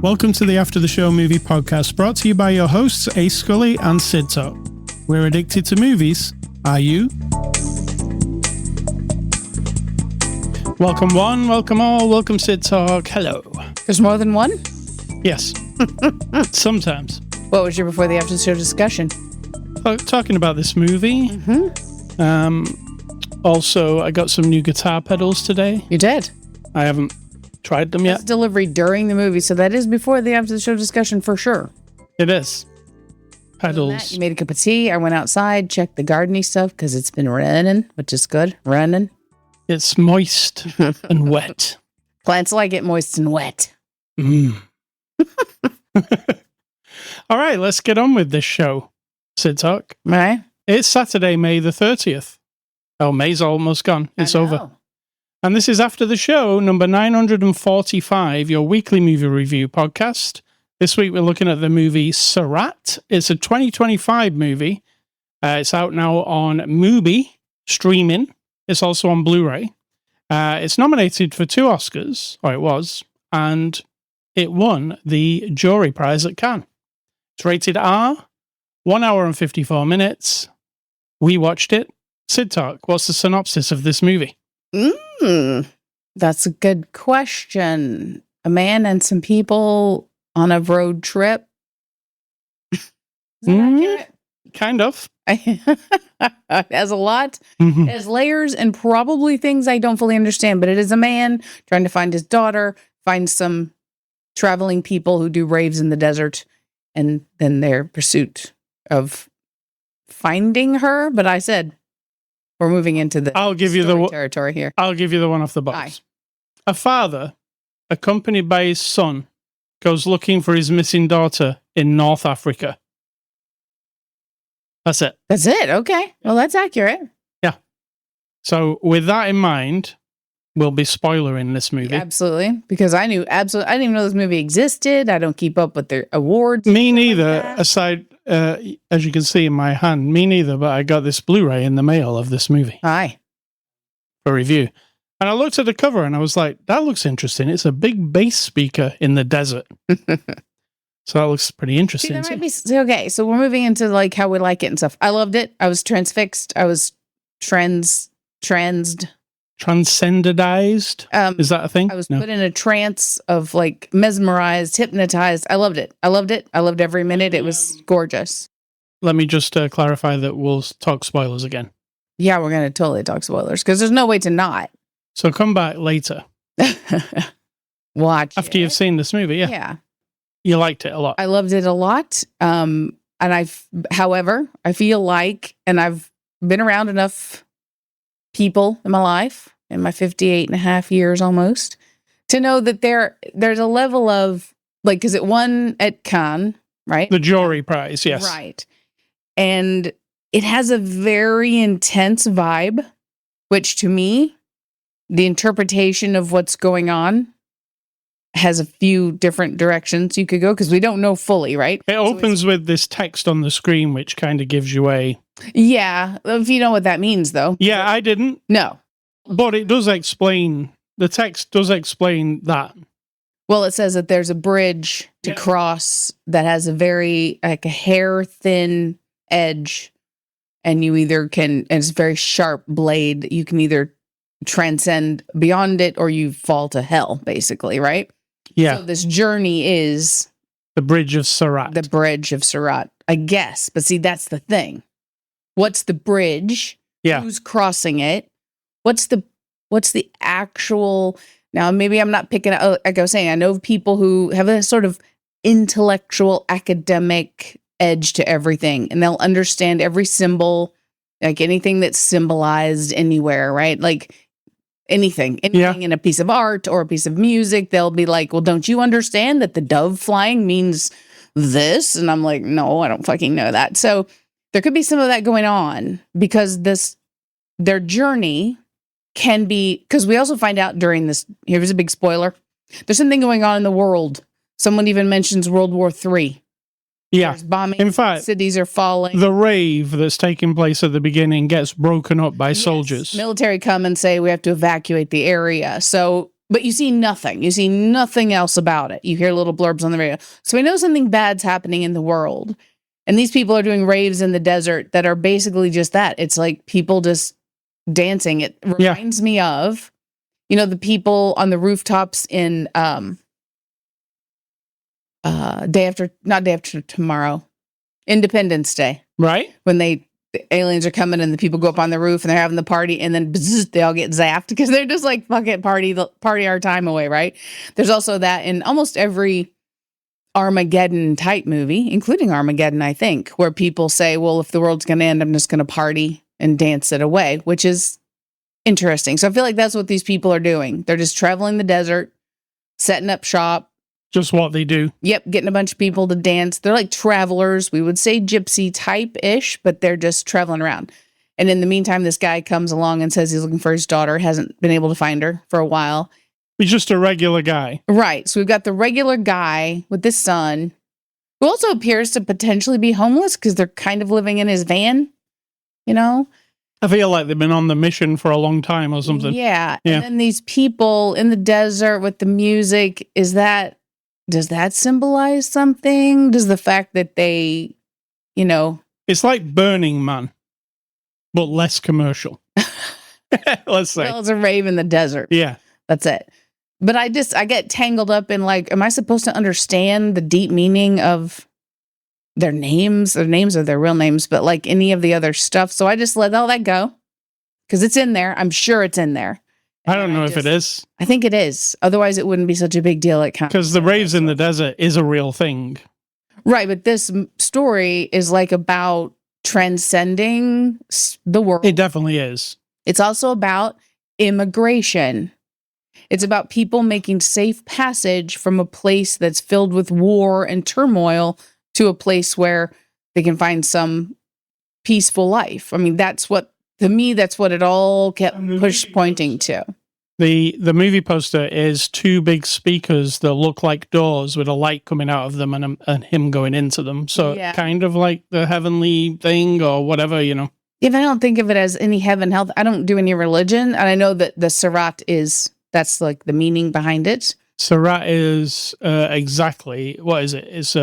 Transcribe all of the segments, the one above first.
Welcome to the After the Show Movie Podcast, brought to you by your hosts, Ace Scully and Sirat. We're addicted to movies. Are you? Welcome one, welcome all, welcome Sid Talk. Hello. There's more than one? Yes. Sometimes. What was your before the after the show discussion? Talking about this movie. Also, I got some new guitar pedals today. You did? I haven't tried them yet. It's delivery during the movie, so that is before the after the show discussion for sure. It is. Pedals. You made a cup of tea. I went outside, checked the gardening stuff because it's been raining, which is good. Raining. It's moist and wet. Plants like it moist and wet. All right, let's get on with this show, Sid Talk. Right. It's Saturday, May the 30th. Oh, May's almost gone. It's over. And this is After the Show, number 945, your weekly movie review podcast. This week we're looking at the movie Sirat. It's a 2025 movie. It's out now on Mubi, streaming. It's also on Blu-ray. It's nominated for 2 Oscars, or it was, and it won the Jury Prize at Cannes. It's rated R, 1 hour and 54 minutes. We watched it. Sid Talk, what's the synopsis of this movie? That's a good question. A man and some people on a road trip. Is that accurate? Kind of. It has a lot. It has layers and probably things I don't fully understand, but it is a man trying to find his daughter, find some traveling people who do raves in the desert, and then their pursuit of finding her. But I said, we're moving into the territory here. I'll give you the one off the box. Aye. A father, accompanied by his son, goes looking for his missing daughter in North Africa. That's it. That's it. Okay. Well, that's accurate. Yeah. So with that in mind, we'll be spoilering this movie. Yeah, absolutely. Because I didn't even know this movie existed. I don't keep up with their awards. Me neither, aside, as you can see in my hand, me neither, but I got this Blu-ray in the mail of this movie. Aye. For review. And I looked at the cover and I was like, that looks interesting. It's a big bass speaker in the desert. So that looks pretty interesting. See, that might be, okay, so we're moving into like how we like it and stuff. I loved it. I was transfixed. I was transcendized. Is that a thing? I was put in a trance of like mesmerized, hypnotized. I loved it. I loved it. I loved every minute. It was gorgeous. Let me just clarify that we'll talk spoilers again. Yeah, we're going to totally talk spoilers because there's no way to not. So come back later. Watch after you've seen this movie. Yeah. Yeah. You liked it a lot. I loved it a lot. And however, I feel like, and I've been around enough people in my life, in my 58 and a half years almost, to know that there's a level of, like, because it won at Cannes, right? The Jury Prize, yes. Right. And it has a very intense vibe, which to me, the interpretation of what's going on has a few different directions you could go because we don't know fully, right? It opens with this text on the screen, which kind of gives you a... Yeah, if you know what that means, though. Yeah, I didn't. No. But it does explain, the text does explain that. Well, it says that there's a bridge to cross that has a very, like a hair-thin edge, and you either can, and it's a very sharp blade, you can either transcend beyond it or you fall to hell, basically, right? Yeah. So this journey is the Bridge of Sirat. The Bridge of Sirat, I guess. But see, that's the thing. What's the bridge? Yeah. Who's crossing it? What's the actual? Now, maybe I'm not picking up. Like I was saying, I know people who have a sort of intellectual, academic edge to everything, and they'll understand every symbol, like anything that's symbolized anywhere, right? Like anything in a piece of art or a piece of music, they'll be like, well, don't you understand that the dove flying means this? And I'm like, no, I don't fucking know that. So there could be some of that going on because their journey can be, because we also find out during this, here's a big spoiler, there's something going on in the world. Someone even mentions World War III. Yeah. There's bombing. In fact, cities are falling. The rave that's taking place at the beginning gets broken up by soldiers. Military come and say we have to evacuate the area. So But you see nothing. You see nothing else about it. You hear little blurbs on the radio. So we know something bad's happening in the world. And these people are doing raves in the desert that are basically just that. It's like people just dancing. It reminds me of, the people on the rooftops in not day after tomorrow, Independence Day. Right. When the aliens are coming and the people go up on the roof and they're having the party and then they all get zapped because they're just like, fuck it, party our time away, right? There's also that in almost every Armageddon type movie, including Armageddon, I think, where people say, well, if the world's going to end, I'm just going to party and dance it away, which is interesting. So I feel like that's what these people are doing. They're just traveling the desert, setting up shop. Just what they do. Yep, getting a bunch of people to dance. They're like travelers. We would say gypsy type-ish, but they're just traveling around. And in the meantime, this guy comes along and says he's looking for his daughter, hasn't been able to find her for a while. He's just a regular guy. Right. So we've got the regular guy with his son, who also appears to potentially be homeless because they're kind of living in his van, I feel like they've been on the mission for a long time or something. Yeah. And then these people in the desert with the music, does that symbolize something? Does the fact that they, It's like Burning Man, but less commercial. Let's say. Well, it's a rave in the desert. Yeah. That's it. But I get tangled up in like, am I supposed to understand the deep meaning of their names? Their names are their real names, but like any of the other stuff. So I just let all that go because it's in there. I'm sure it's in there. I don't know if it is. I think it is. Otherwise, it wouldn't be such a big deal. Because the raves in the desert is a real thing. Right. But this story is like about transcending the world. It definitely is. It's also about immigration. It's about people making safe passage from a place that's filled with war and turmoil to a place where they can find some peaceful life. I mean, that's what it all kept pointing to. The movie poster is two big speakers that look like doors with a light coming out of them and him going into them. So kind of like the heavenly thing or whatever, If I don't think of it as any heaven, health, I don't do any religion. And I know that the Sirat that's like the meaning behind it. Sirat is exactly, what is it? It's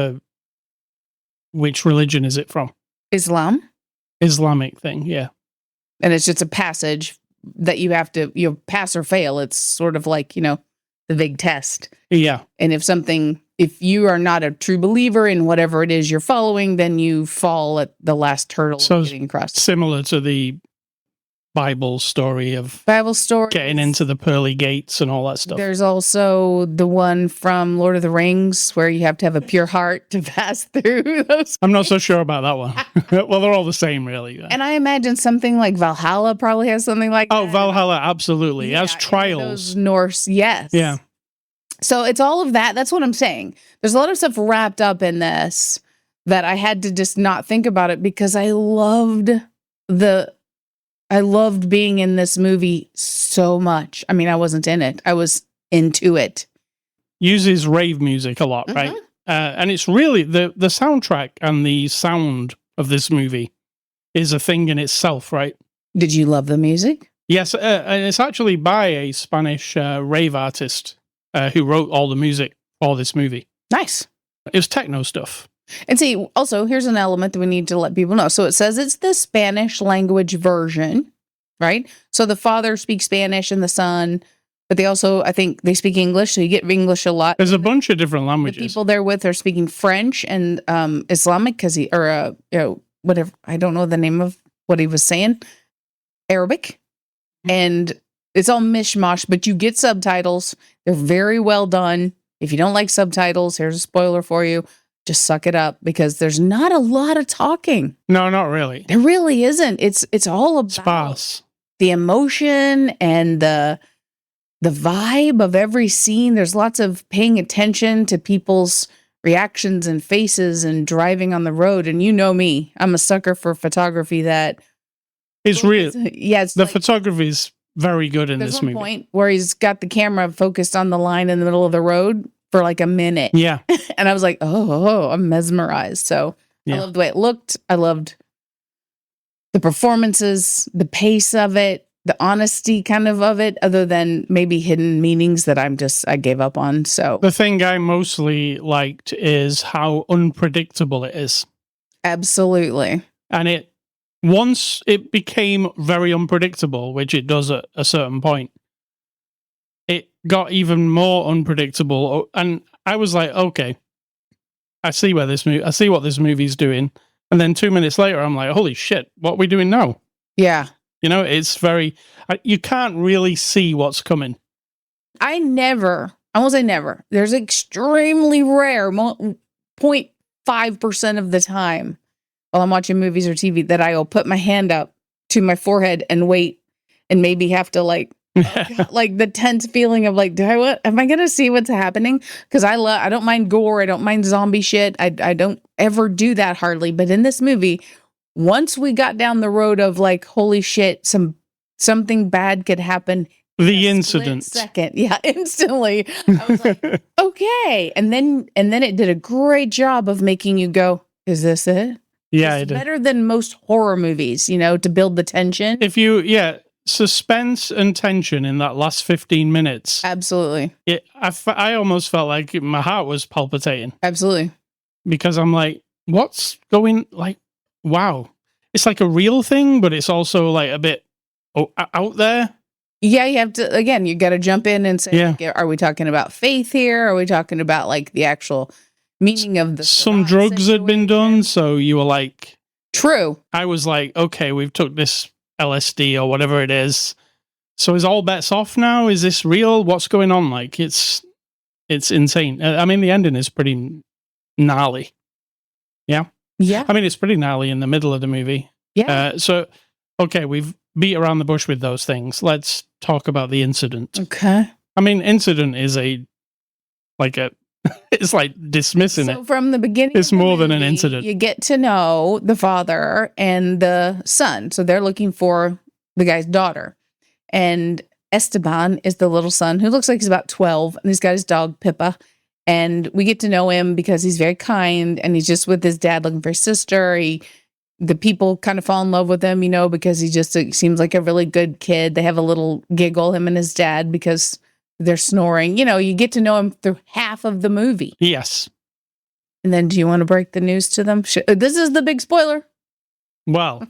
which religion is it from? Islam. Islamic thing, yeah. And it's just a passage that you have to, pass or fail. It's sort of like, the big test. Yeah. And if you are not a true believer in whatever it is you're following, then you fall at the last hurdle getting across. Similar to the Bible story getting into the pearly gates and all that stuff. There's also the one from Lord of the Rings where you have to have a pure heart to pass through those. I'm not so sure about that one. Well, they're all the same, really. And I imagine something like Valhalla probably has something like that. Oh, Valhalla, absolutely. It has trials. Those Norse, yes. Yeah. So it's all of that. That's what I'm saying. There's a lot of stuff wrapped up in this that I had to just not think about it because I loved being in this movie so much. I mean, I wasn't in it. I was into it. Uses rave music a lot, right? And it's really, the soundtrack and the sound of this movie is a thing in itself, right? Did you love the music? Yes, and it's actually by a Spanish rave artist who wrote all the music for this movie. Nice. It was techno stuff. And see, also, here's an element that we need to let people know. So it says it's the Spanish language version, right? So the father speaks Spanish and the son, but they also, I think, they speak English. So you get English a lot. There's a bunch of different languages. The people they're with are speaking French and Islamic, whatever. I don't know the name of what he was saying. Arabic. And it's all mishmash, but you get subtitles. They're very well done. If you don't like subtitles, here's a spoiler for you. Just suck it up because there's not a lot of talking. No, not really. There really isn't. It's all about sparse. The emotion and the vibe of every scene. There's lots of paying attention to people's reactions and faces and driving on the road. And you know me, I'm a sucker for photography that it's real. Yeah, the photography is very good in this movie. There's one point where he's got the camera focused on the line in the middle of the road for like a minute. Yeah. And I was like, oh, I'm mesmerized. So I loved the way it looked. I loved the performances, the pace of it. the honesty kind of it, other than maybe hidden meanings that I gave up on. So the thing I mostly liked is how unpredictable it is. Absolutely. And once it became very unpredictable, which it does at a certain point, it got even more unpredictable. And I was like, okay, I see what this movie's doing. And then 2 minutes later, I'm like, holy shit, what are we doing now? Yeah. It's you can't really see what's coming. I won't say never. There's extremely rare, 0.5% of the time while I'm watching movies or TV that I will put my hand up to my forehead and wait and maybe have to like the tense feeling of like, am I going to see what's happening? Because I don't mind gore. I don't mind zombie shit. I don't ever do that hardly. But in this movie, once we got down the road of like, holy shit, something bad could happen. The incident. Second. Yeah, instantly. I was like, okay. And then it did a great job of making you go, is this it? Yeah, it's better than most horror movies, to build the tension. Suspense and tension in that last 15 minutes. Absolutely. I almost felt like my heart was palpitating. Absolutely. Because I'm like, what's going, like, wow. It's like a real thing, but it's also like a bit out there. Yeah, you have to, again, you got to jump in and say, like, are we talking about faith here? Are we talking about like the actual meaning of the some drugs situation had been done, so you were like, true. I was like, okay, we've took this LSD or whatever it is, so is all bets off now? Is this real? What's going on? Like, it's insane. I mean, the ending is pretty gnarly. Yeah I mean, it's pretty gnarly in the middle of the movie. So okay, we've beat around the bush with those things. Let's talk about the incident. Okay. I mean, incident is it's like dismissing it. So from the beginning, it's more than an incident. You get to know the father and the son. So they're looking for the guy's daughter. And Esteban is the little son who looks like he's about 12. And he's got his dog, Pippa. And we get to know him because he's very kind. And he's just with his dad looking for his sister. The people kind of fall in love with him, because he just seems like a really good kid. They have a little giggle, him and his dad, because they're snoring. You get to know him through half of the movie. Yes. And then do you want to break the news to them? This is the big spoiler. Well,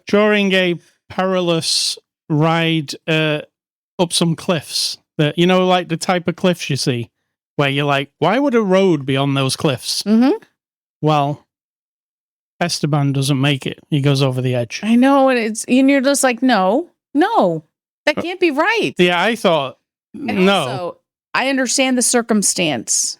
during a perilous ride up some cliffs, that like the type of cliffs you see, where you're like, why would a road be on those cliffs? Mm-hmm. Well, Esteban doesn't make it. He goes over the edge. I know, and you're just like, no, that can't be right. Yeah, I thought, and no. Also, I understand the circumstance.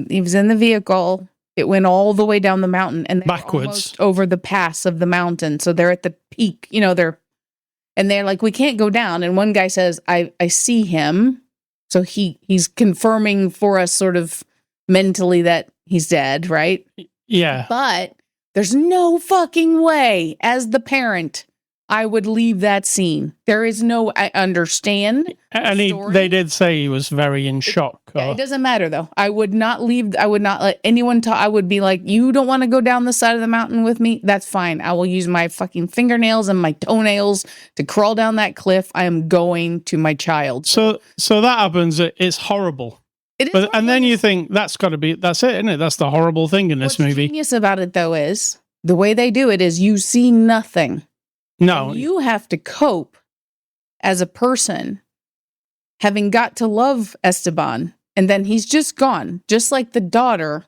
He was in the vehicle. It went all the way down the mountain, and backwards almost over the pass of the mountain. So they're at the peak. They're like, we can't go down. And one guy says, I see him. So he's confirming for us sort of mentally that he's dead, right? Yeah. But there's no fucking way, as the parent, I would leave that scene. There is no, I understand. And they did say he was very in shock. It doesn't matter, though. I would not let anyone talk. I would be like, you don't want to go down the side of the mountain with me? That's fine. I will use my fucking fingernails and my toenails to crawl down that cliff. I am going to my child. So that happens. It's horrible. It is. And then you think, that's it, isn't it? That's the horrible thing in this movie. What's genius about it, though, is the way they do it is you see nothing. No. And you have to cope as a person having got to love Esteban, and then he's just gone, just like the daughter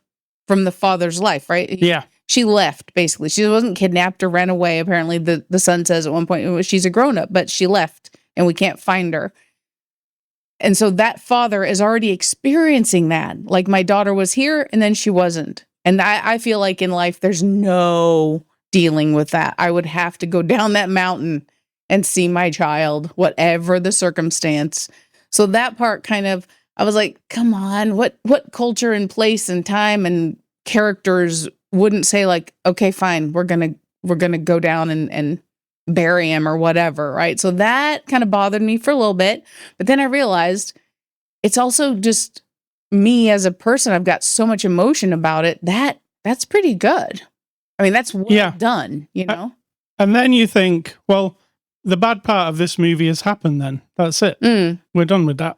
from the father's life, right? Yeah. She left, basically. She wasn't kidnapped or ran away. Apparently, the son says at one point she's a grown-up, but she left, and we can't find her. And so that father is already experiencing that. Like, my daughter was here, and then she wasn't. And I feel like in life, there's no dealing with that. I would have to go down that mountain and see my child, whatever the circumstance. So that part kind of, I was like, come on, what culture and place and time and characters wouldn't say like, okay, fine, we're gonna go down and bury him or whatever, right? So that kind of bothered me for a little bit. But then I realized it's also just me as a person. I've got so much emotion about it. That's pretty good. I mean, that's well done, And then you think, well, the bad part of this movie has happened then. That's it. We're done with that.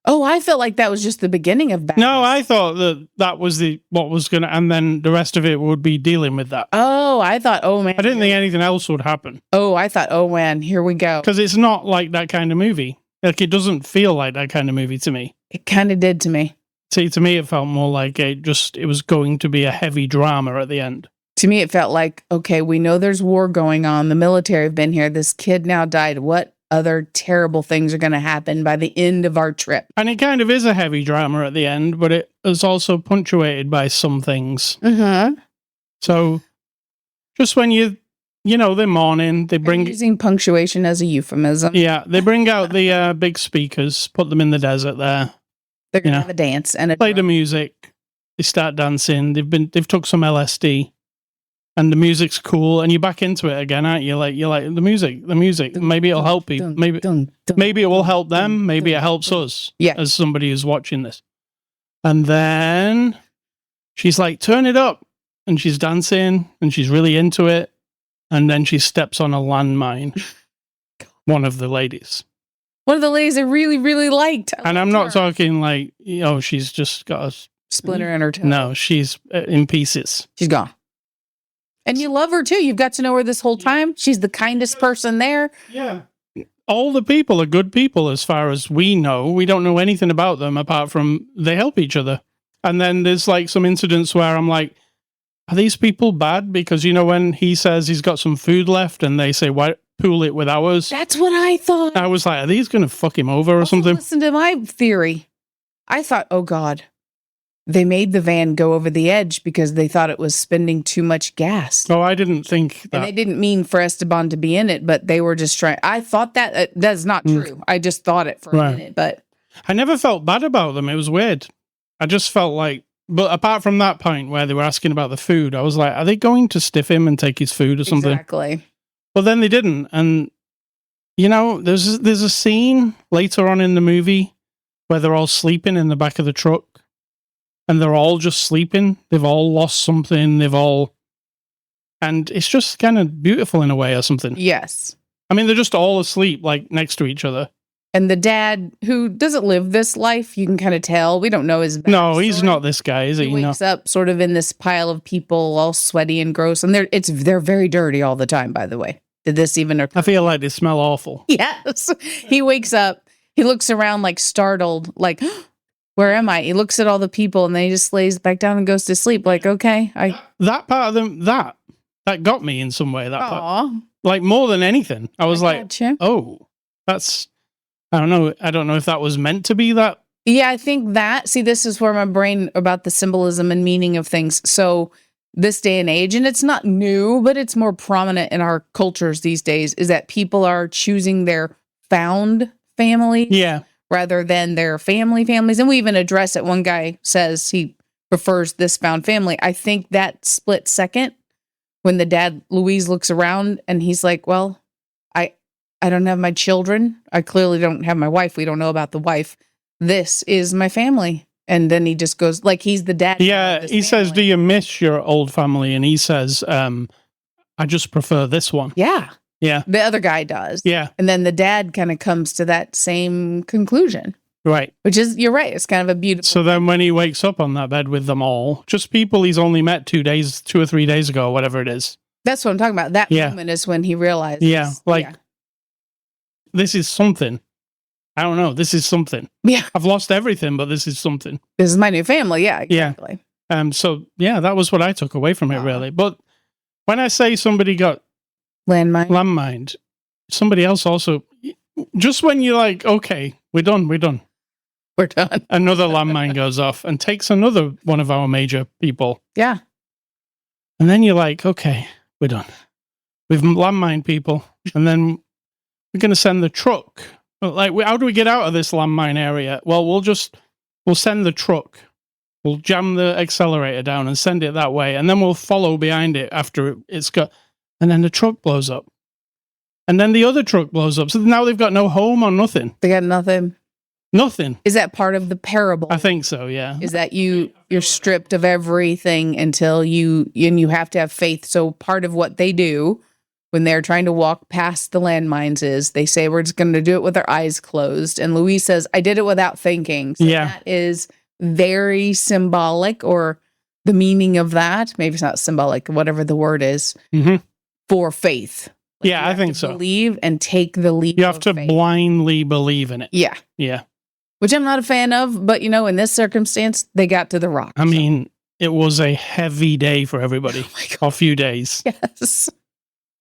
Oh, I felt like that was just the beginning of badness. No, I thought that was what was going to, and then the rest of it would be dealing with that. Oh, I thought, oh man. I didn't think anything else would happen. Oh, I thought, oh man, here we go. Because it's not like that kind of movie. Like, it doesn't feel like that kind of movie to me. It kind of did to me. See, to me, it felt more like it was going to be a heavy drama at the end. To me, it felt like, okay, we know there's war going on. The military have been here. This kid now died. What other terrible things are going to happen by the end of our trip? And it kind of is a heavy drama at the end, but it is also punctuated by some things. So just when they're mourning, they bring... using punctuation as a euphemism. Yeah, they bring out the big speakers, put them in the desert there. They're going to have a dance and play the music. They start dancing. They've took some LSD. And the music's cool, and you're back into it again, aren't you? You're like the music. Maybe it'll help people. Maybe it will help them. Maybe it helps us. Yeah. As somebody who's watching this. And then she's like, "Turn it up," and she's dancing, and she's really into it. And then she steps on a landmine. One of the ladies. One of the ladies I really, really liked. And I'm not talking like, she's just got a splinter in her toe. No, she's in pieces. She's gone. And you love her too. You've got to know her this whole time. She's the kindest person there. Yeah. All the people are good people as far as we know. We don't know anything about them apart from they help each other. And then there's like some incidents where I'm like, are these people bad? Because when he says he's got some food left and they say, why pool it with ours? That's what I thought. I was like, are these going to fuck him over or something? Listen to my theory. I thought, oh God. They made the van go over the edge because they thought it was spending too much gas. Oh, I didn't think that. And they didn't mean for Esteban to be in it, but they were just trying. I thought that's not true. I just thought it for a minute, but. I never felt bad about them. It was weird. I just felt like, but apart from that point where they were asking about the food, I was like, are they going to stiff him and take his food or something? Exactly. But then they didn't. And, there's a scene later on in the movie where they're all sleeping in the back of the truck. And they're all just sleeping. They've all lost something. And it's just kind of beautiful in a way or something. Yes. I mean, they're just all asleep, like next to each other. And the dad, who doesn't live this life, you can kind of tell. We don't know his backstory. No, he's not this guy, is he? He wakes up sort of in this pile of people, all sweaty and gross. And they're very dirty all the time, by the way. Did this even occur? I feel like they smell awful. Yes. He wakes up. He looks around like startled, like... Where am I? He looks at all the people and then he just lays back down and goes to sleep. Like, okay. That part of them, that got me in some way. That part. Like more than anything. I was oh, that's, I don't know. I don't know if that was meant to be that. Yeah, I think that, see, this is where my brain about the symbolism and meaning of things. So this day and age, and it's not new, but it's more prominent in our cultures these days, is that people are choosing their found family. Yeah. Rather than their families. And we even address it. One guy says he prefers this found family. I think that split second when the dad, Louise, looks around and he's like, well, I don't have my children. I clearly don't have my wife. We don't know about the wife. This is my family. And then he just goes, like he's the dad. Yeah, he says, do you miss your old family? And he says, I just prefer this one. Yeah. Yeah. The other guy does. Yeah. And then the dad kind of comes to that same conclusion. Right. Which is, you're right. It's kind of a beautiful. So then when he wakes up on that bed with them all, just people he's only met 2 or 3 days ago, whatever it is. That's what I'm talking about. That moment is when he realizes. Yeah. This is something. I don't know. This is something. Yeah. I've lost everything, but this is something. This is my new family. Yeah, exactly. Yeah. So yeah, that was what I took away from it really. But when I say somebody got landmine. Somebody else also, just when you're like, okay, we're done. We're done. Another landmine goes off and takes another one of our major people. Yeah. And then you're like, okay, we're done. We've landmine people. And then we're going to send the truck. Like, how do we get out of this landmine area? Well, we'll send the truck. We'll jam the accelerator down and send it that way. And then we'll follow behind it after it's got... And then the truck blows up. And then the other truck blows up. So now they've got no home or nothing. They got nothing. Nothing. Is that part of the parable? I think so, yeah. Is that you're stripped of everything until you have to have faith. So part of what they do when they're trying to walk past the landmines is they say we're just going to do it with our eyes closed. And Louise says, I did it without thinking. So that is very symbolic, or the meaning of that. Maybe it's not symbolic, whatever the word is, for faith. Like I think so. Believe and take the leap. You have to blindly believe in it. Yeah. Yeah. Which I'm not a fan of, but in this circumstance, they got to the rock. I mean, it was a heavy day for everybody. A few days. Yes.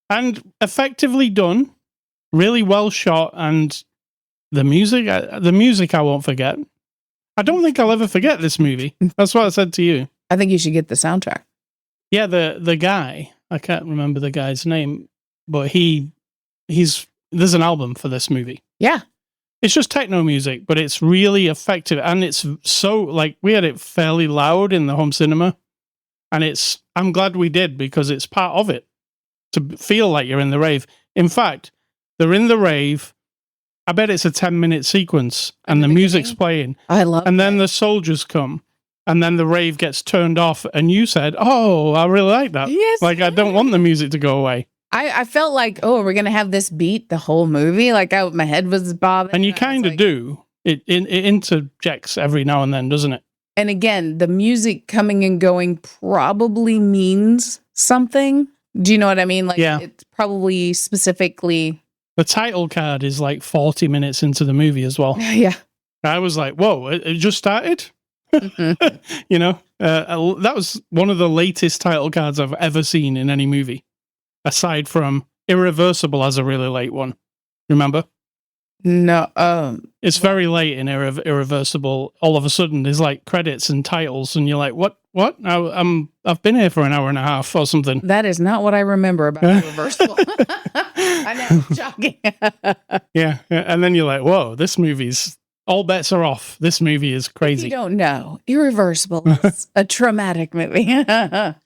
And effectively done. Really well shot. And the music I won't forget. I don't think I'll ever forget this movie. That's what I said to you. I think you should get the soundtrack. Yeah, the guy, I can't remember the guy's name, but there's an album for this movie. Yeah. It's just techno music, but it's really effective. And it's so, like, we had it fairly loud in the home cinema. And I'm glad we did, because it's part of it to feel like you're in the rave. In fact, they're in the rave. I bet it's a 10-minute sequence and the music's playing. I love it. And then the soldiers come and then the rave gets turned off. And you said, oh, I really like that. Yes. Like, I don't want the music to go away. I felt like, we're going to have this beat the whole movie. Like my head was bobbing. And you kind of do. It interjects every now and then, doesn't it? And again, the music coming and going probably means something. Do you know what I mean? Like, it's probably specifically... The title card is like 40 minutes into the movie as well. Yeah. I was like, whoa, it just started? That was one of the latest title cards I've ever seen in any movie. Aside from Irreversible as a really late one. Remember? No. It's very late in Irreversible. All of a sudden, there's like credits and titles, and you're like, what? I've been here for an hour and a half or something. That is not what I remember about Irreversible. I know, shocking. Yeah, and then you're like, whoa, this movie's, all bets are off. This movie is crazy. If you don't know, Irreversible is a traumatic movie.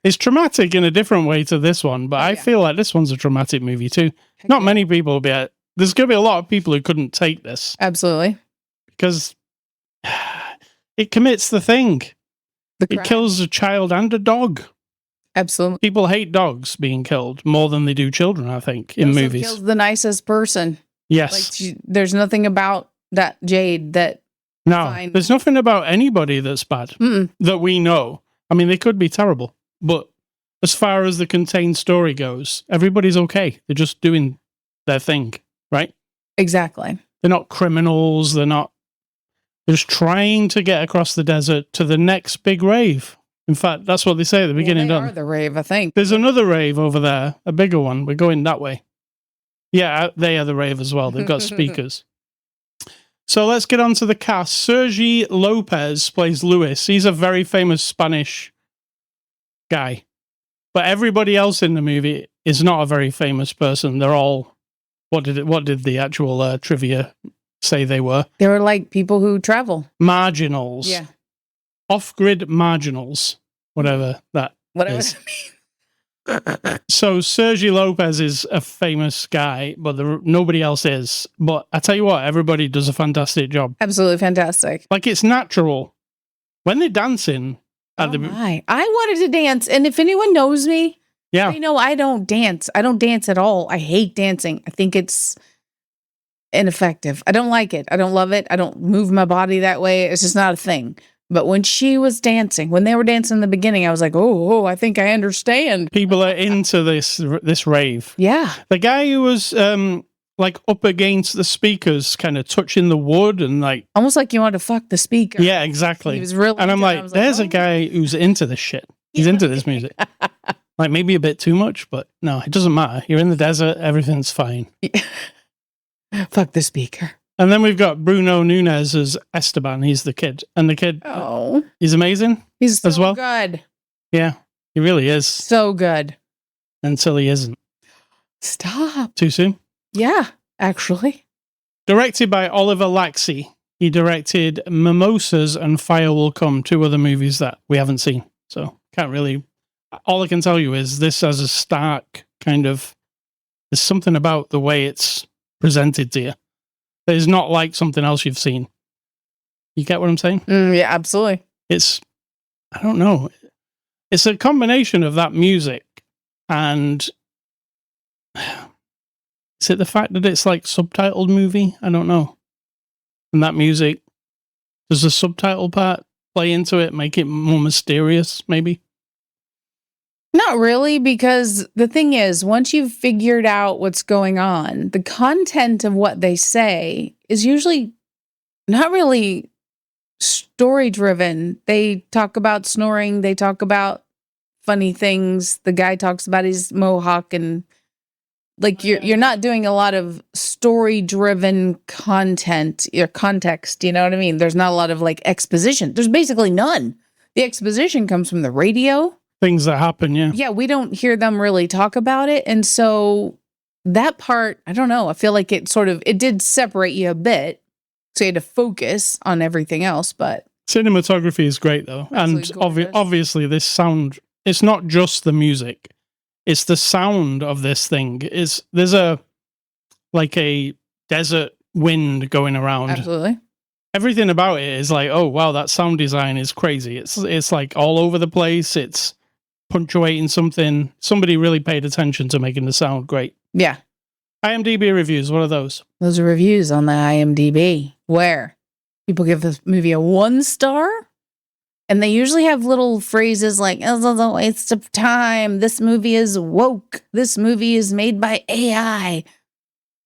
It's traumatic in a different way to this one, but I feel like this one's a traumatic movie too. Not many people will be there's going to be a lot of people who couldn't take this. Absolutely. Because it commits the thing. It kills a child and a dog. Absolutely. People hate dogs being killed more than they do children, I think, in movies. Kills the nicest person. Yes. Like, there's nothing about that Jade that... No, there's nothing about anybody that's bad that we know. I mean, they could be terrible, but as far as the contained story goes, everybody's okay. They're just doing their thing, right? Exactly. They're not criminals. They're just trying to get across the desert to the next big rave. In fact, that's what they say at the beginning. They are the rave, I think. There's another rave over there, a bigger one. We're going that way. Yeah, they are the rave as well. They've got speakers. So let's get on to the cast. Sergi Lopez plays Luis. He's a very famous Spanish guy. But everybody else in the movie is not a very famous person. They're all... What did the actual trivia say they were? They were like people who travel. Marginals. Yeah. Off-grid marginals. Whatever that is. That means. So Sergi Lopez is a famous guy, but nobody else is. But I tell you what, everybody does a fantastic job. Absolutely fantastic. Like, it's natural. When they're dancing... I wanted to dance. And if anyone knows me... Yeah. They know I don't dance. I don't dance at all. I hate dancing. I think it's ineffective. I don't like it. I don't love it. I don't move my body that way. It's just not a thing. But when they were dancing in the beginning, I was like, oh, I think I understand. People are into this rave. Yeah. The guy who was like up against the speakers, kind of touching the wood and like... Almost like you wanted to fuck the speaker. Yeah, exactly. He was really... And I'm like, there's a guy who's into this shit. He's into this music. Like, maybe a bit too much, but no, it doesn't matter. You're in the desert, everything's fine. Fuck the speaker. And then we've got Bruno Nunez as Esteban. He's the kid. And the kid, he's amazing. He's so as well. Good. Yeah, he really is. So good. Until he isn't. Stop. Too soon? Yeah, actually. Directed by Oliver Laxey. He directed Mimosas and Fire Will Come, 2 other movies that we haven't seen. So, can't really... All I can tell you is this has a stark kind of... There's something about the way it's presented to you that is not like something else you've seen. You get what I'm saying? Yeah, absolutely. It's... I don't know. It's a combination of that music and Is it the fact that it's like subtitled movie? I don't know. And that music, does the subtitle part play into it, make it more mysterious, maybe? Not really, because the thing is, once you've figured out what's going on, the content of what they say is usually not really story driven. They talk about snoring, they talk about funny things. The guy talks about his mohawk, and like you're not doing a lot of story driven content or context, you know what I mean? There's not a lot of like exposition. There's basically none. The exposition comes from the radio. Things that happen, yeah. Yeah, we don't hear them really talk about it. And so that part, I don't know. I feel like it did separate you a bit. So you had to focus on everything else, but cinematography is great though. And obviously this sound, it's not just the music. It's the sound of this thing. There's a desert wind going around. Absolutely. Everything about it is like, oh wow, that sound design is crazy. It's like all over the place. It's punctuating something. Somebody really paid attention to making the sound great. Yeah. IMDb reviews, what are those? Those are reviews on the IMDb, where people give this movie a 1 star, and they usually have little phrases like, "It's a waste of time. This movie is woke. This movie is made by AI.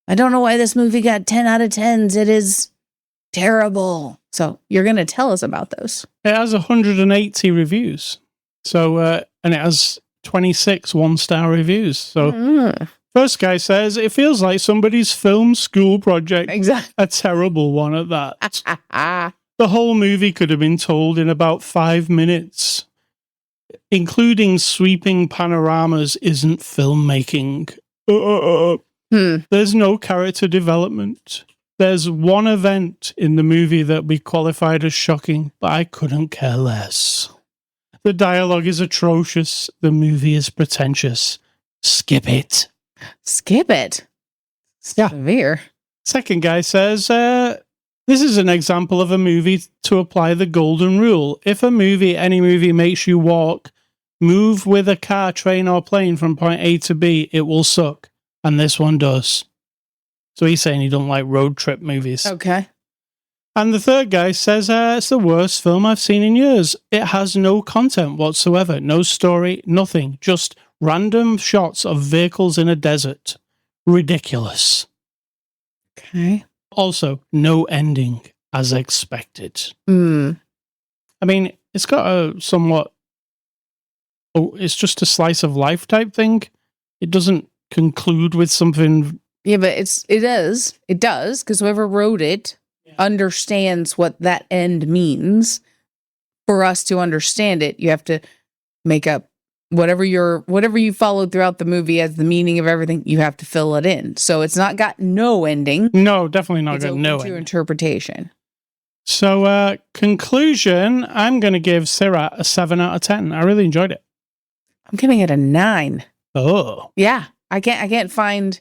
I don't know why this movie got 10 out of 10s. It is terrible." So you're going to tell us about those. It has 180 reviews. So, and it has 26 1-star reviews. So, First guy says, it feels like somebody's film school project. Exactly. A terrible one at that. The whole movie could have been told in about 5 minutes. Including sweeping panoramas isn't filmmaking. There's no character development. There's one event in the movie that we qualified as shocking, but I couldn't care less. The dialogue is atrocious. The movie is pretentious. Skip it. Skip it. Yeah. Severe. Second guy says, this is an example of a movie to apply the golden rule. If any movie makes you walk, move with a car, train, or plane from point A to B, it will suck. And this one does. So he's saying he don't like road trip movies. Okay. And the third guy says, it's the worst film I've seen in years. It has no content whatsoever. No story, nothing. Just random shots of vehicles in a desert. Ridiculous. Okay. Also, no ending, as expected. I mean, it's got a somewhat... it's just a slice of life type thing. It doesn't conclude with something... Yeah, but it does, because whoever wrote it understands what that end means. For us to understand it, you have to make up whatever you followed throughout the movie as the meaning of everything. You have to fill it in. So it's not got no ending. No, definitely not got no ending. To interpretation. So, conclusion, I'm going to give Sirat a 7 out of 10. I really enjoyed it. I'm giving it a 9. Oh, yeah. I can't find.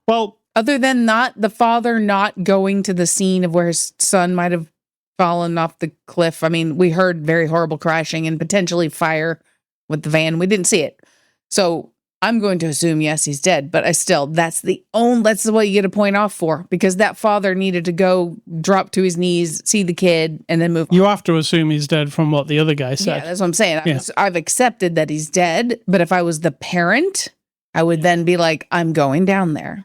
Well, other than the father not going to the scene of where his son might have fallen off the cliff. I mean, we heard very horrible crashing and potentially fire with the van. We didn't see it. So I'm going to assume, yes, he's dead. But that's what you get a point off for, because that father needed to go drop to his knees, see the kid, and then move on. You have to assume he's dead from what the other guy said. Yeah, that's what I'm saying. I've accepted that he's dead. But if I was the parent, I would then be like, I'm going down there.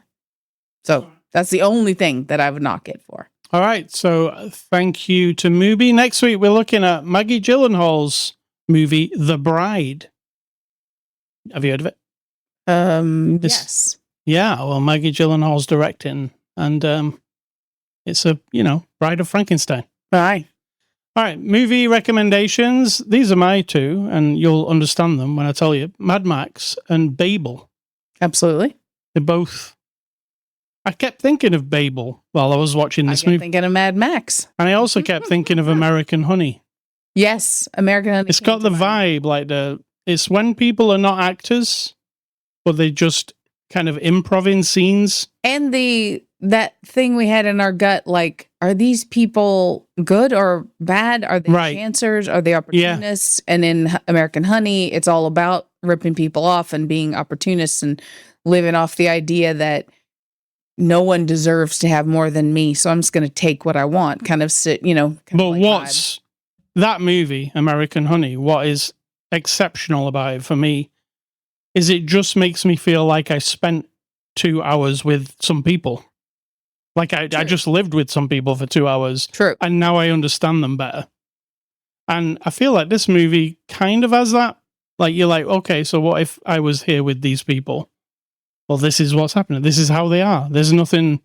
So that's the only thing that I would knock it for. All right. So thank you to Mubi. Next week, we're looking at Maggie Gyllenhaal's movie, The Bride. Have you heard of it? Yes. Yeah. Well, Maggie Gyllenhaal's directing, and it's a, Bride of Frankenstein. Right. All right. Movie recommendations. These are my two, and you'll understand them when I tell you. Mad Max and Babel. Absolutely. They're both... I kept thinking of Babel while I was watching this movie. Thinking of Mad Max. And I also kept thinking of American Honey. Yes, American Honey. It's got the vibe, like it's when people are not actors, but they just kind of improv in scenes. And that thing we had in our gut, like, are these people good or bad? Are they chancers? Are they opportunists? Yeah. And in American Honey, it's all about ripping people off and being opportunists and living off the idea that no one deserves to have more than me, so I'm just going to take what I want, kind of sit, But what's that movie, American Honey, what is exceptional about it for me is it just makes me feel like I spent 2 hours with some people. Like I just lived with some people for 2 hours. True. And now I understand them better. And I feel like this movie kind of has that. Like, you're like, okay, so what if I was here with these people? Well, this is what's happening. This is how they are. There's nothing,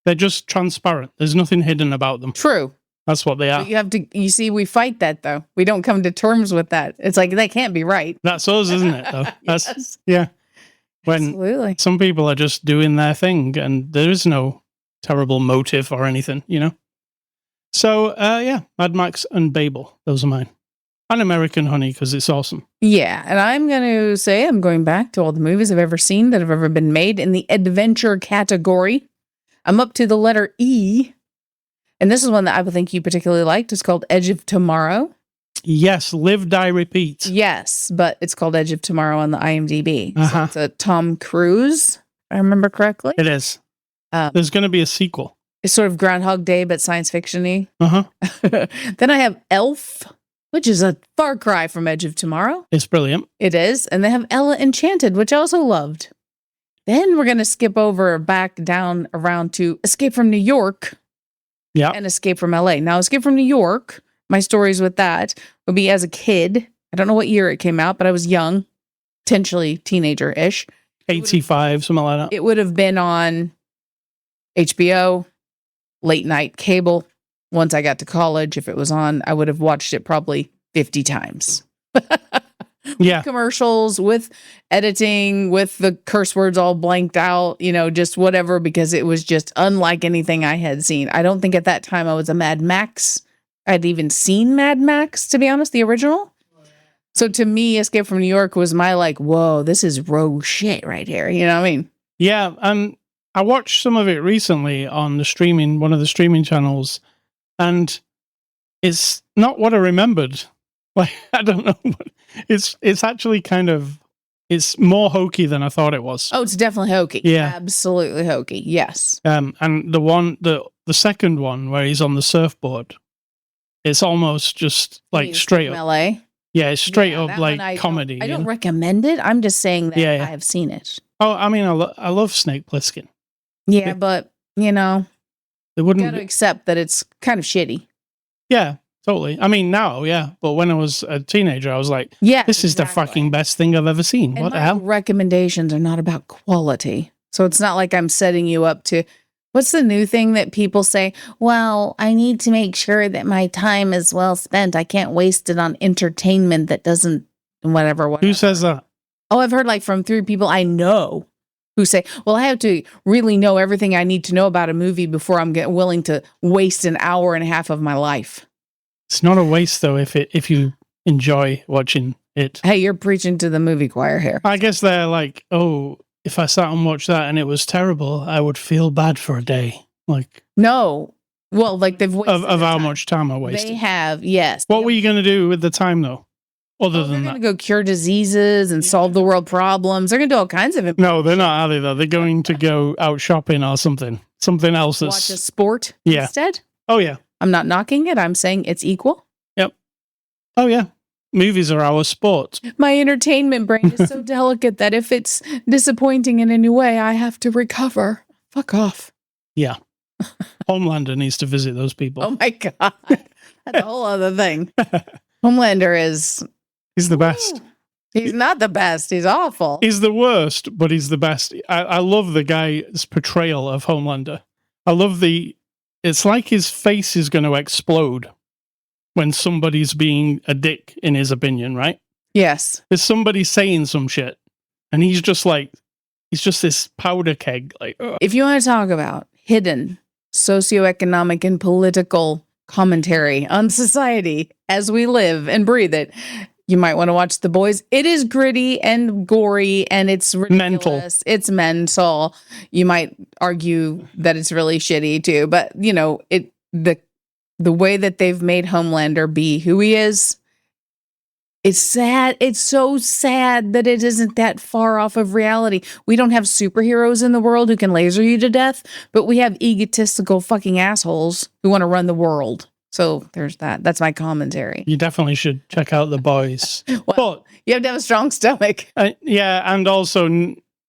they're just transparent. There's nothing hidden about them. True. That's what they are. But you see, we fight that though. We don't come to terms with that. It's like, that can't be right. That's us, isn't it, though? Yes. Yeah. When Absolutely. some people are just doing their thing and there is no terrible motive or anything, So, Mad Max and Babel. Those are mine. And American Honey, because it's awesome. Yeah, and I'm going to say I'm going back to all the movies I've ever seen that have ever been made in the adventure category. I'm up to the letter E. And this is one that I would think you particularly liked. It's called Edge of Tomorrow. Yes, Live, Die, Repeat. Yes, but it's called Edge of Tomorrow on the IMDb. So it's a Tom Cruise, if I remember correctly. It is. There's going to be a sequel. It's sort of Groundhog Day, but science fiction-y. Uh-huh. Then I have Elf, which is a far cry from Edge of Tomorrow. It's brilliant. It is. And they have Ella Enchanted, which I also loved. Then we're going to skip over back down around to Escape from New York. Yeah. And Escape from LA. Now, Escape from New York, my stories with that would be as a kid. I don't know what year it came out, but I was young, potentially teenager-ish. 85, something like that. It would have been on HBO, late night cable. Once I got to college, if it was on, I would have watched it probably 50 times. Yeah. Commercials, with editing, with the curse words all blanked out, just whatever, because it was just unlike anything I had seen. I don't think at that time I was a Mad Max. I'd even seen Mad Max, to be honest, the original. So to me, Escape from New York was my like, whoa, this is rogue shit right here. You know what I mean? Yeah. I watched some of it recently on one of the streaming channels, and it's not what I remembered. Like, I don't know. It's actually it's more hokey than I thought it was. Oh, it's definitely hokey. Yeah. Absolutely hokey. Yes. And the second one where he's on the surfboard, it's almost just like He's straight from up. LA. Yeah, it's straight up that like one comedy. I don't recommend it. I'm just saying that Yeah. I have seen it. Oh, I mean, I love Snake Plissken. Yeah, but They you wouldn't. got to accept that it's kind of shitty. Yeah, totally. I mean, now, yeah, but when I was a teenager, I was like, Yeah, this is the fucking best thing I've ever seen. And What the my hell? recommendations are not about quality. So it's not like I'm setting you up to, what's the new thing that people say? Well, I need to make sure that my time is well spent. I can't waste it on entertainment that doesn't, whatever. Who says that? Oh, I've heard like from 3 people I know who say, well, I have to really know everything I need to know about a movie before I'm willing to waste an hour and a half of my life. It's not a waste, though, if you enjoy watching it. Hey, you're preaching to the movie choir here. I guess they're like, oh, if I sat and watched that and it was terrible, I would feel bad for a day. Like, No. Well, like they've wasted of their how time. much time I wasted. They have, yes. What were you going to do with the time, though? Other They're than going that? to go cure diseases and solve the world problems. They're going to do all kinds of No, they're not, are they, though? They're going to go out shopping or something. Something else that's... watch a sport Yeah. instead. Oh, yeah. I'm not knocking it. I'm saying it's equal. Oh, yeah. Movies are our sport. My entertainment brain is so delicate that if it's disappointing in any way, I have to recover. Fuck off. Yeah. Homelander needs to visit those people. Oh my God. That's a whole other thing. Homelander is... He's the best. He's not the best. He's awful. He's the worst, but he's the best. I love the guy's portrayal of Homelander. I love it's like his face is going to explode when somebody's being a dick, in his opinion, right? Yes. There's somebody saying some shit, and he's just this powder keg. Like, ugh. If you want to talk about hidden socioeconomic and political commentary on society as we live and breathe it, you might want to watch The Boys. It is gritty and gory and it's ridiculous. Mental. It's mental. You might argue that it's really shitty too, but the way that they've made Homelander be who he is It's sad. It's so sad that it isn't that far off of reality. We don't have superheroes in the world who can laser you to death, but we have egotistical fucking assholes who want to run the world. So there's that. That's my commentary. You definitely should check out The Boys. Well, but you have to have a strong stomach. Yeah, and also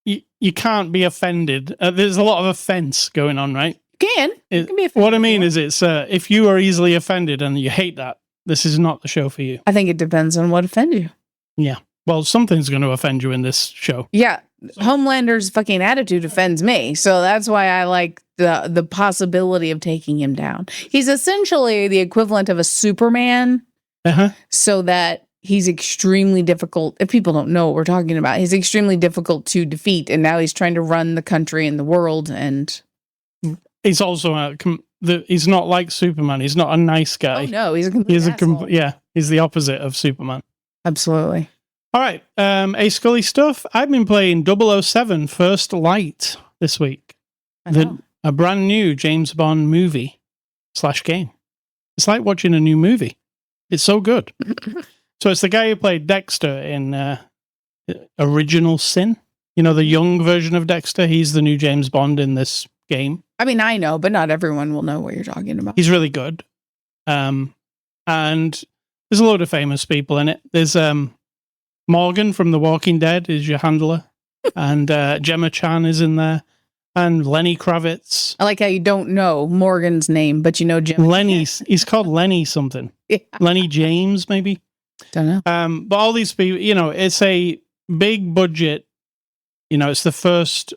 you can't be offended. There's a lot of offense going on, right? You can be offended. What I mean is it's if you are easily offended and you hate that, this is not the show for you. I think it depends on what offends you. Yeah. Well, something's going to offend you in this show. Yeah. Homelander's fucking attitude offends me. So that's why I like the possibility of taking him down. He's essentially the equivalent of a Superman. So that he's extremely difficult. If people don't know what we're talking about, he's extremely difficult to defeat. And now he's trying to run the country and the world. And he's also he's not like Superman. He's not a nice guy. Oh no, he's a complete asshole. He's the opposite of Superman. Absolutely. All right, A Scully stuff. I've been playing 007 First Light this week. A brand new James Bond movie / game. It's like watching a new movie. It's so good. So it's the guy who played Dexter in Original Sin. You know, the young version of Dexter. He's the new James Bond in this game. I mean, I know, but not everyone will know what you're talking about. He's really good. And there's a load of famous people in it. There's Morgan from The Walking Dead is your handler. And Gemma Chan is in there. And Lenny Kravitz. I like how you don't know Morgan's name, but you know Gemma. He's called Lenny something. Yeah. Lenny James, maybe? Don't know. But all these people, you know, it's a big budget. You know, it's the first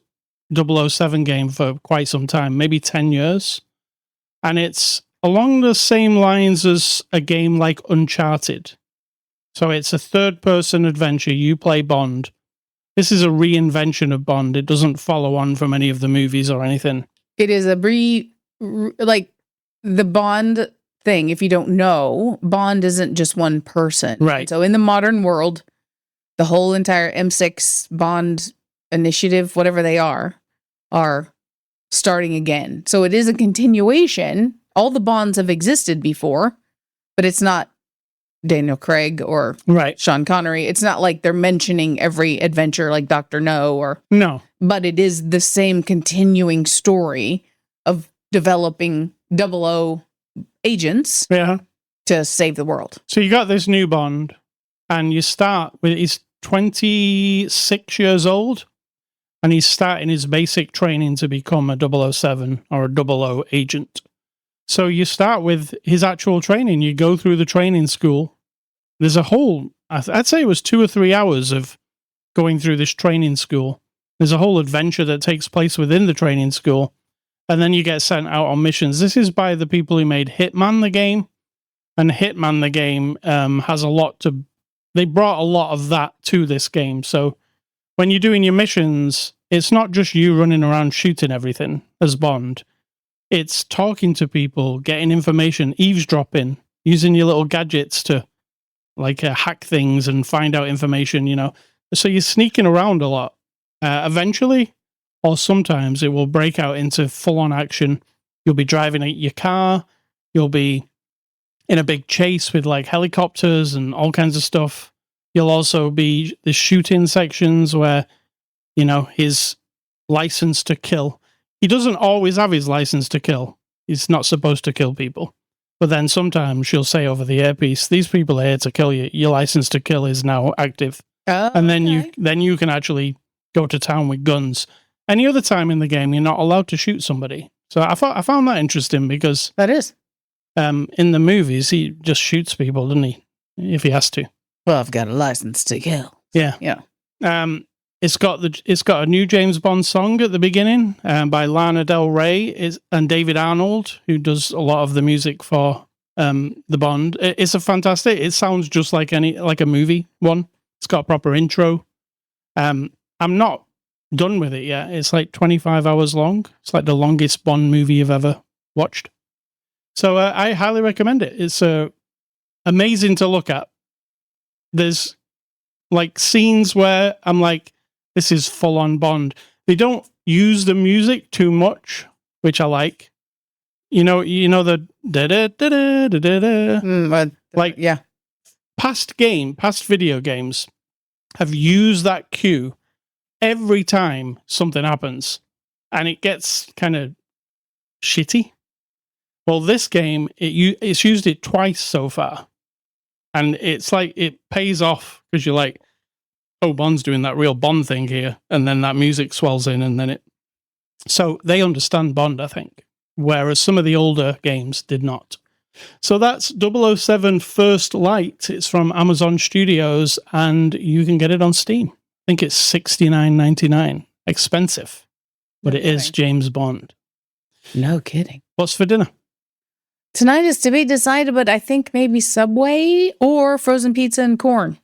007 game for quite some time, maybe 10 years. And it's along the same lines as a game like Uncharted. So it's a third-person adventure. You play Bond. This is a reinvention of Bond. It doesn't follow on from any of the movies or anything. It is like the Bond thing. If you don't know, Bond isn't just one person. Right. So in the modern world, the whole entire M6 Bond initiative, whatever they are starting again. So it is a continuation. All the Bonds have existed before, but it's not Daniel Craig or Sean Connery. It's not like they're mentioning every adventure like Dr. No. But it is the same continuing story of developing 00 agents to save the world. So you got this new Bond, and you start with, he's 26 years old, and he's starting his basic training to become a 007 or a 00 agent. So you start with his actual training. You go through the training school. There's a whole, I'd say it was 2 or 3 hours of going through this training school. There's a whole adventure that takes place within the training school. And then you get sent out on missions. This is by the people who made Hitman the game. And Hitman the game has a lot to, they brought a lot of that to this game. So when you're doing your missions, it's not just you running around shooting everything as Bond. It's talking to people, getting information, eavesdropping, using your little gadgets to hack things and find out information, you know. So you're sneaking around a lot. Eventually, or sometimes it will break out into full-on action. You'll be driving your car. You'll be in a big chase with helicopters and all kinds of stuff. You'll also be the shooting sections where, you know, his license to kill. He doesn't always have his license to kill. He's not supposed to kill people. But then sometimes she'll say over the earpiece, these people are here to kill you. Your license to kill is now active. Oh, and then you can actually go to town with guns. Any other time in the game, you're not allowed to shoot somebody. So I found that interesting because that is in the movies he just shoots people, doesn't he? If he has to. Well, I've got a license to kill. Yeah. It's got a new James Bond song at the beginning by Lana Del Rey and David Arnold, who does a lot of the music for the Bond. It's a fantastic. It sounds just like a movie one. It's got a proper intro. I'm not done with it yet. It's 25 hours long. It's the longest Bond movie you've ever watched. So I highly recommend it. It's amazing to look at. There's scenes where I'm this is full on Bond. They don't use the music too much, which I like. You know the da da da da da da da. past video games have used that cue every time something happens, and it gets kind of shitty. Well, this game, it's used it twice so far, and it's like it pays off because you're like, oh, Bond's doing that real Bond thing here, and then that music swells in, and then it. So they understand Bond, I think, whereas some of the older games did not. So that's 007 First Light. It's from Amazon Studios, and you can get it on Steam. I think it's $69.99. Expensive, but it is James Bond. No kidding. What's for dinner? Tonight is to be decided, but I think maybe Subway or frozen pizza and corn.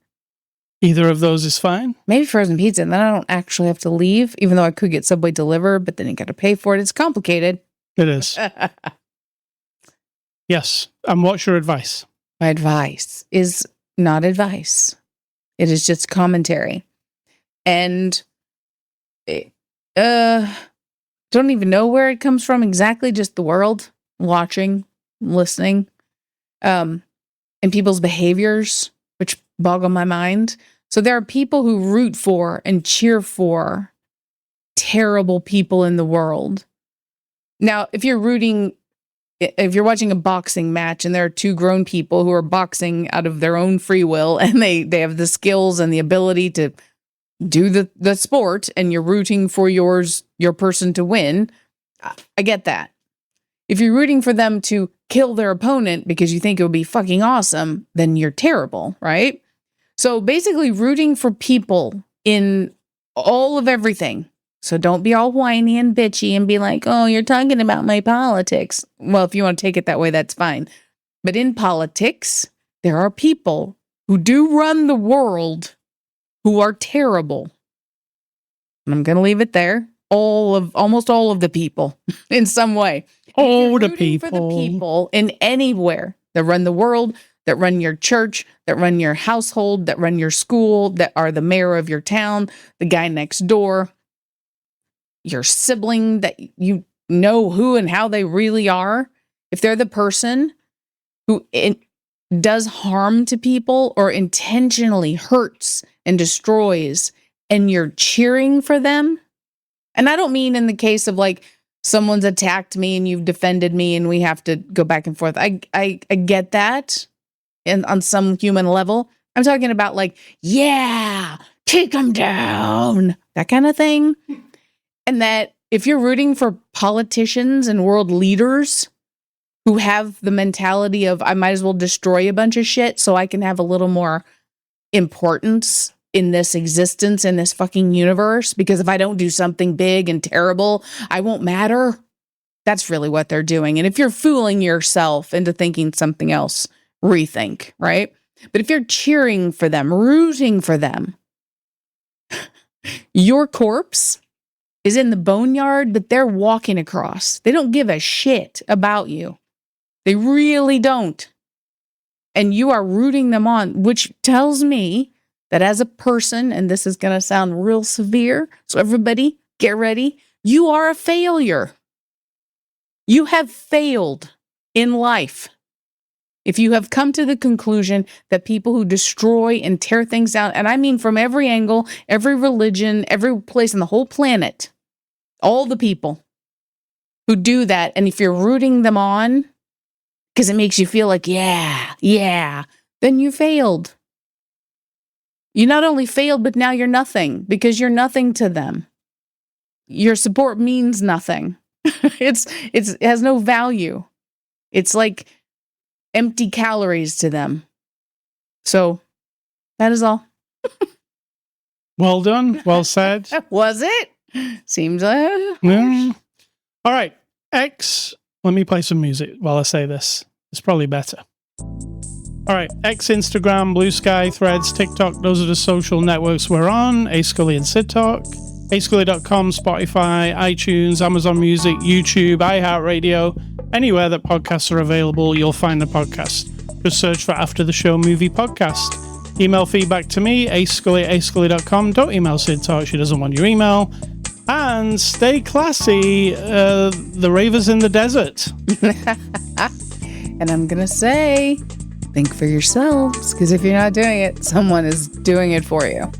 Either of those is fine. Maybe frozen pizza, and then I don't actually have to leave, even though I could get Subway delivered, but then you got to pay for it. It's complicated. It is. Yes. And what's your advice? My advice is not advice. It is just commentary. And don't even know where it comes from exactly, just the world, watching, listening, and people's behaviors, which boggle my mind. So there are people who root for and cheer for terrible people in the world. Now, if you're watching a boxing match and there are two grown people who are boxing out of their own free will and they have the skills and the ability to do the sport, and you're rooting for your person to win, I get that. If you're rooting for them to kill their opponent because you think it would be fucking awesome, then you're terrible, right? So basically rooting for people in all of everything. So don't be all whiny and bitchy and be like, oh, you're talking about my politics. Well, if you want to take it that way, that's fine. But in politics, there are people who do run the world who are terrible. And I'm going to leave it there. Almost all of the people in some way. All the people. For the people in anywhere that run the world, that run your church, that run your household, that run your school, that are the mayor of your town, the guy next door, your sibling that you know who and how they really are. If they're the person who does harm to people or intentionally hurts and destroys, and you're cheering for them. And I don't mean in the case of like someone's attacked me and you've defended me and we have to go back and forth. I get that. And on some human level, I'm talking about like, yeah, take them down, that kind of thing. And that if you're rooting for politicians and world leaders who have the mentality of, I might as well destroy a bunch of shit so I can have a little more importance in this existence, in this fucking universe, because if I don't do something big and terrible, I won't matter. That's really what they're doing. And if you're fooling yourself into thinking something else, rethink, right? But if you're cheering for them, rooting for them, your corpse is in the boneyard, but they're walking across. They don't give a shit about you. They really don't. And you are rooting them on, which tells me that as a person, and this is going to sound real severe, so everybody get ready, you are a failure. You have failed in life. If you have come to the conclusion that people who destroy and tear things down, and I mean from every angle, every religion, every place on the whole planet, all the people who do that, and if you're rooting them on because it makes you feel like, yeah, then you failed. You not only failed, but now you're nothing because you're nothing to them. Your support means nothing. It has no value. It's like empty calories to them. So that is all. Well done. Well said. Was it? Seems yeah. All right. X. Let me play some music while I say this. It's probably better. All right. X, Instagram, Blue Sky, Threads, TikTok. Those are the social networks we're on. A Scully and Sid Talk. ascully.com, Spotify, iTunes, Amazon Music, YouTube, iHeartRadio. Anywhere that podcasts are available, you'll find a podcast. Just search for After the Show Movie Podcast. Email feedback to me, ascully@ascully.com. Don't email Sid Talk. She doesn't want your email. And stay classy. The ravers in the desert. And I'm going to say, think for yourselves, because if you're not doing it, someone is doing it for you.